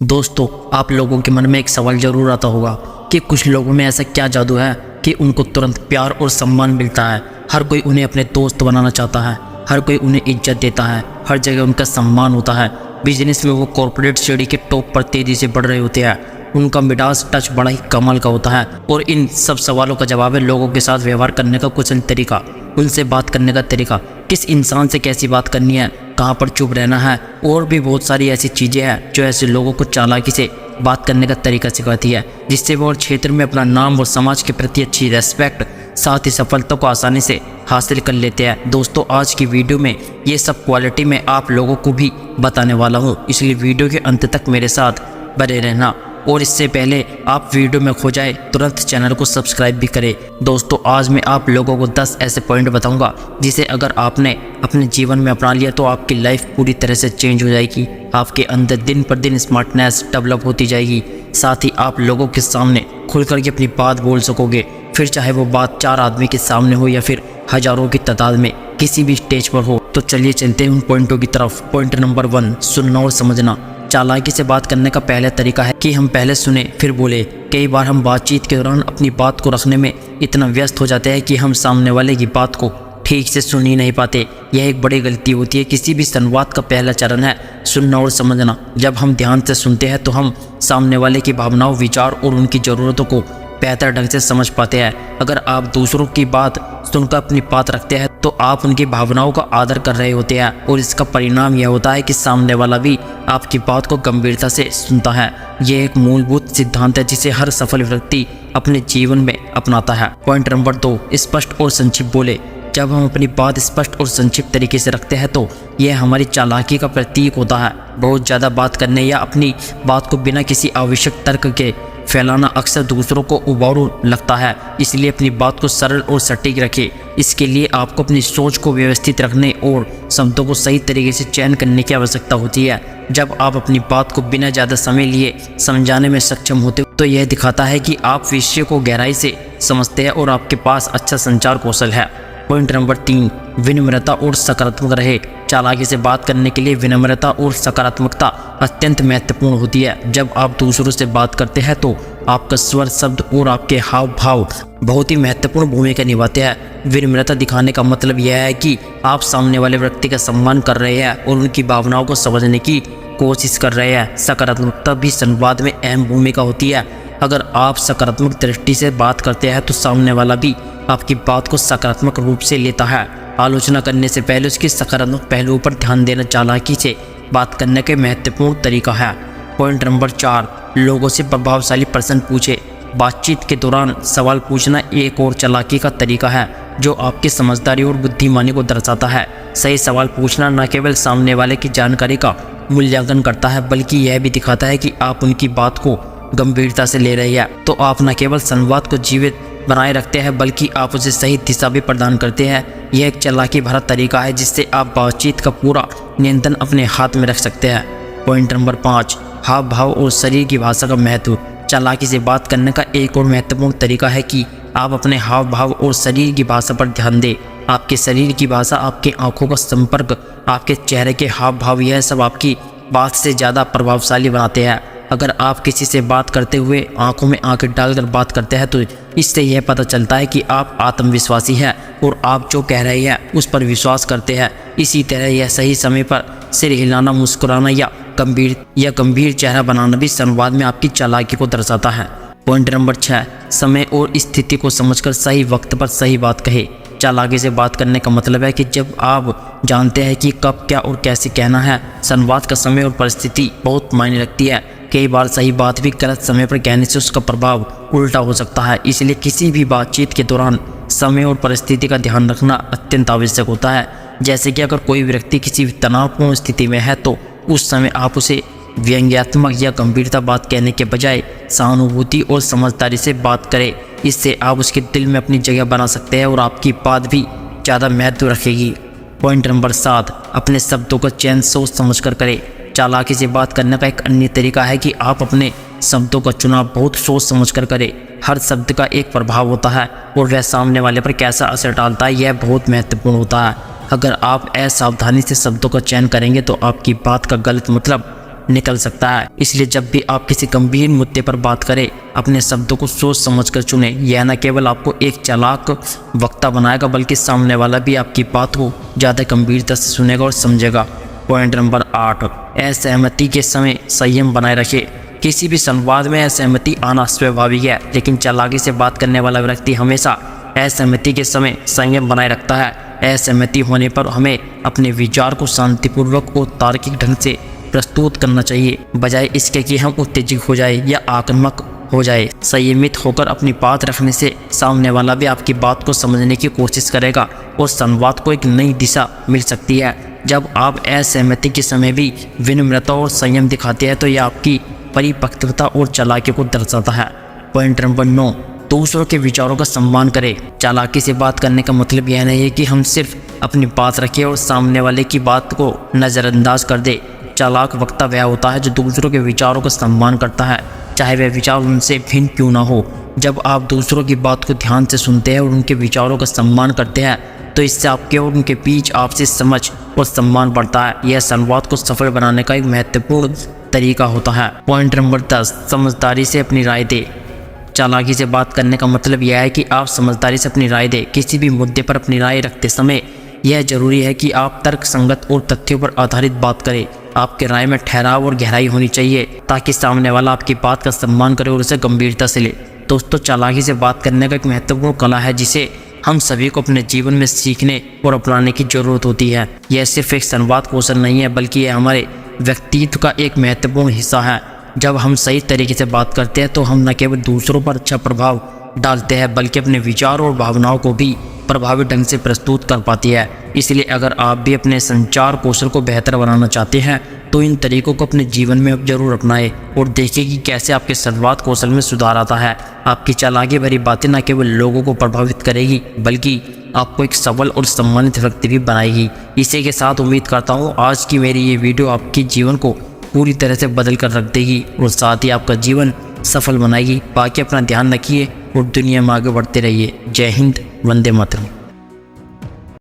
दोस्तों, आप लोगों के मन में एक सवाल जरूर आता होगा कि कुछ लोगों में ऐसा क्या जादू है कि उनको तुरंत प्यार और सम्मान मिलता है। हर कोई उन्हें अपने दोस्त बनाना चाहता है, हर कोई उन्हें इज्जत देता है, हर जगह उनका सम्मान होता है। बिजनेस में वो कॉर्पोरेट सीढ़ी के टॉप पर तेज़ी से बढ़ रहे होते हैं। उनका मिडास टच बड़ा ही कमाल का होता है। और इन सब सवालों का जवाब है लोगों के साथ व्यवहार करने का कुशल तरीका, उनसे बात करने का तरीका, किस इंसान से कैसी बात करनी है, कहाँ पर चुप रहना है, और भी बहुत सारी ऐसी चीज़ें हैं जो ऐसे लोगों को चालाकी से बात करने का तरीका सिखाती है, जिससे वो क्षेत्र में अपना नाम और समाज के प्रति अच्छी रेस्पेक्ट, साथ ही सफलता को आसानी से हासिल कर लेते हैं। दोस्तों, आज की वीडियो में ये सब क्वालिटी मैं आप लोगों को भी बताने वाला हूँ, इसलिए वीडियो के अंत तक मेरे साथ बने रहना। और इससे पहले आप वीडियो में खो जाए तुरंत चैनल को सब्सक्राइब भी करें। दोस्तों, आज मैं आप लोगों को 10 ऐसे पॉइंट बताऊंगा जिसे अगर आपने अपने जीवन में अपना लिया तो आपकी लाइफ पूरी तरह से चेंज हो जाएगी। आपके अंदर दिन पर दिन स्मार्टनेस डेवलप होती जाएगी, साथ ही आप लोगों के सामने खुल करके अपनी बात बोल सकोगे, फिर चाहे वो बात 4 आदमी के सामने हो या फिर हजारों की तादाद में किसी भी स्टेज पर हो। तो चलिए चलते हैं उन पॉइंटों की तरफ। पॉइंट नंबर 1, सुनना और समझना। चालाकी से बात करने का पहला तरीका है कि हम पहले सुने फिर बोले। कई बार हम बातचीत के दौरान अपनी बात को रखने में इतना व्यस्त हो जाते हैं कि हम सामने वाले की बात को ठीक से सुन ही नहीं पाते। यह एक बड़ी गलती होती है। किसी भी संवाद का पहला चरण है सुनना और समझना। जब हम ध्यान से सुनते हैं तो हम सामने वाले की भावनाओं, विचार और उनकी ज़रूरतों को बेहतर ढंग से समझ पाते हैं। अगर आप दूसरों की बात सुनकर अपनी बात रखते हैं तो आप उनकी भावनाओं का आदर कर रहे होते हैं, और इसका परिणाम यह होता है कि सामने वाला भी आपकी बात को गंभीरता से सुनता है। यह एक मूलभूत सिद्धांत है जिसे हर सफल व्यक्ति अपने जीवन में अपनाता है। पॉइंट नंबर 2, स्पष्ट और संक्षिप्त बोले। जब हम अपनी बात स्पष्ट और संक्षिप्त तरीके से रखते हैं तो यह हमारी चालाकी का प्रतीक होता है। बहुत ज़्यादा बात करने या अपनी बात को बिना किसी आवश्यक तर्क के फैलाना अक्सर दूसरों को उबाऊ लगता है, इसलिए अपनी बात को सरल और सटीक रखें। इसके लिए आपको अपनी सोच को व्यवस्थित रखने और शब्दों को सही तरीके से चयन करने की आवश्यकता होती है। जब आप अपनी बात को बिना ज़्यादा समय लिए समझाने में सक्षम होते हो तो यह दिखाता है कि आप विषय को गहराई से समझते हैं और आपके पास अच्छा संचार कौशल है। पॉइंट नंबर 3, विनम्रता और सकारात्मक रहे। चालाकी से बात करने के लिए विनम्रता और सकारात्मकता अत्यंत महत्वपूर्ण होती है। जब आप दूसरों से बात करते हैं तो आपका स्वर, शब्द और आपके हाव भाव बहुत ही महत्वपूर्ण भूमिका निभाते हैं। विनम्रता दिखाने का मतलब यह है कि आप सामने वाले व्यक्ति का सम्मान कर रहे हैं और उनकी भावनाओं को समझने की कोशिश कर रहे हैं। सकारात्मकता भी संवाद में अहम भूमिका होती है। अगर आप सकारात्मक दृष्टि से बात करते हैं तो सामने वाला भी आपकी बात को सकारात्मक रूप से लेता है। आलोचना करने से पहले उसके सकारात्मक पहलुओं पर ध्यान देना चालाकी से बात करने का महत्वपूर्ण तरीका है। पॉइंट नंबर 4, लोगों से प्रभावशाली प्रश्न पूछे। बातचीत के दौरान सवाल पूछना एक और चालाकी का तरीका है जो आपकी समझदारी और बुद्धिमानी को दर्शाता है। सही सवाल पूछना न केवल सामने वाले की जानकारी का मूल्यांकन करता है बल्कि यह भी दिखाता है कि आप उनकी बात को गंभीरता से ले रहे हैं। तो आप न केवल संवाद को जीवित बनाए रखते हैं बल्कि आप उसे सही दिशा भी प्रदान करते हैं। यह एक चालाकी भरा तरीका है जिससे आप बातचीत का पूरा नियंत्रण अपने हाथ में रख सकते हैं। पॉइंट नंबर 5, हाव भाव और शरीर की भाषा का महत्व। चालाकी से बात करने का एक और महत्वपूर्ण तरीका है कि आप अपने हाव भाव और शरीर की भाषा पर ध्यान दें। आपके शरीर की भाषा, आपके आंखों का संपर्क, आपके चेहरे के हाव भाव, यह सब आपकी बात से ज़्यादा प्रभावशाली बनाते हैं। अगर आप किसी से बात करते हुए आंखों में आंखें डालकर बात करते हैं तो इससे यह पता चलता है कि आप आत्मविश्वासी हैं और आप जो कह रहे हैं उस पर विश्वास करते हैं। इसी तरह यह सही समय पर सिर हिलाना, मुस्कुराना या गंभीर चेहरा बनाना भी संवाद में आपकी चालाकी को दर्शाता है। पॉइंट नंबर 6, समय और स्थिति को समझकर सही वक्त पर सही बात कहे। चालाकी से बात करने का मतलब है कि जब आप जानते हैं कि कब, क्या और कैसे कहना है। संवाद का समय और परिस्थिति बहुत मायने रखती है। कई बार सही बात भी गलत समय पर कहने से उसका प्रभाव उल्टा हो सकता है, इसलिए किसी भी बातचीत के दौरान समय और परिस्थिति का ध्यान रखना अत्यंत आवश्यक होता है। जैसे कि अगर कोई व्यक्ति किसी तनावपूर्ण स्थिति में है तो उस समय आप उसे व्यंग्यात्मक या गंभीरता बात कहने के बजाय सहानुभूति और समझदारी से बात करें। इससे आप उसके दिल में अपनी जगह बना सकते हैं और आपकी बात भी ज़्यादा महत्व रखेगी। पॉइंट नंबर 7, अपने शब्दों का चयन सोच समझ कर करें। चालाकी से बात करने का एक अन्य तरीका है कि आप अपने शब्दों का चुनाव बहुत सोच समझ कर करें। हर शब्द का एक प्रभाव होता है और वह सामने वाले पर कैसा असर डालता है यह बहुत महत्वपूर्ण होता है। अगर आप असावधानी से शब्दों का चयन करेंगे तो आपकी बात का गलत मतलब निकल सकता है। इसलिए जब भी आप किसी गंभीर मुद्दे पर बात करें, अपने शब्दों को सोच समझकर चुनें। यह न केवल आपको एक चालाक वक्ता बनाएगा बल्कि सामने वाला भी आपकी बात को ज़्यादा गंभीरता से सुनेगा और समझेगा। पॉइंट नंबर 8, असहमति के समय संयम बनाए रखें। किसी भी संवाद में असहमति आना स्वाभाविक है, लेकिन चालाकी से बात करने वाला व्यक्ति हमेशा असहमति के समय संयम बनाए रखता है। असहमति होने पर हमें अपने विचार को शांतिपूर्वक और तार्किक ढंग से प्रस्तुत करना चाहिए, बजाय इसके कि हम उत्तेजित हो जाए या आक्रामक हो जाए। संयमित होकर अपनी बात रखने से सामने वाला भी आपकी बात को समझने की कोशिश करेगा और संवाद को एक नई दिशा मिल सकती है। जब आप असहमति के समय भी विनम्रता और संयम दिखाते हैं तो यह आपकी परिपक्वता और चालाकी को दर्शाता है। पॉइंट नंबर 9, दूसरों के विचारों का सम्मान करें। चालाकी से बात करने का मतलब यह नहीं है कि हम सिर्फ अपनी बात रखें और सामने वाले की बात को नज़रअंदाज कर दे। चालाक वक्ता वह होता है जो दूसरों के विचारों का सम्मान करता है, चाहे वह विचार उनसे भिन्न क्यों ना हो। जब आप दूसरों की बात को ध्यान से सुनते हैं और उनके विचारों का सम्मान करते हैं तो इससे आपके और उनके बीच आपसी समझ और सम्मान बढ़ता है। यह संवाद को सफल बनाने का एक महत्वपूर्ण तरीका होता है। पॉइंट नंबर 10, समझदारी से अपनी राय दे। चालाकी से बात करने का मतलब यह है कि आप समझदारी से अपनी राय दें। किसी भी मुद्दे पर अपनी राय रखते समय यह जरूरी है कि आप तर्कसंगत और तथ्यों पर आधारित बात करें। आपके राय में ठहराव और गहराई होनी चाहिए ताकि सामने वाला आपकी बात का सम्मान करे और उसे गंभीरता से ले। दोस्तों, चालाकी से बात करने का एक महत्वपूर्ण कला है जिसे हम सभी को अपने जीवन में सीखने और अपनाने की जरूरत होती है। यह सिर्फ एक संवाद कौशल नहीं है बल्कि यह हमारे व्यक्तित्व का एक महत्वपूर्ण हिस्सा है। जब हम सही तरीके से बात करते हैं तो हम न केवल दूसरों पर अच्छा प्रभाव डालते हैं बल्कि अपने विचार और भावनाओं को भी प्रभावी ढंग से प्रस्तुत कर पाती है। इसलिए अगर आप भी अपने संचार कौशल को बेहतर बनाना चाहते हैं तो इन तरीकों को अपने जीवन में अब जरूर अपनाएं और देखें कि कैसे आपके संवाद कौशल में सुधार आता है। आपकी चालाकी भरी बातें न केवल लोगों को प्रभावित करेगी बल्कि आपको एक सबल और सम्मानित व्यक्ति भी बनाएगी। इसी के साथ उम्मीद करता हूँ आज की मेरी ये वीडियो आपके जीवन को पूरी तरह से बदल कर रख देगी और साथ ही आपका जीवन सफल बनाएगी। बाकी अपना ध्यान रखिए और दुनिया में आगे बढ़ते रहिए। जय हिंद, वंदे मातरम।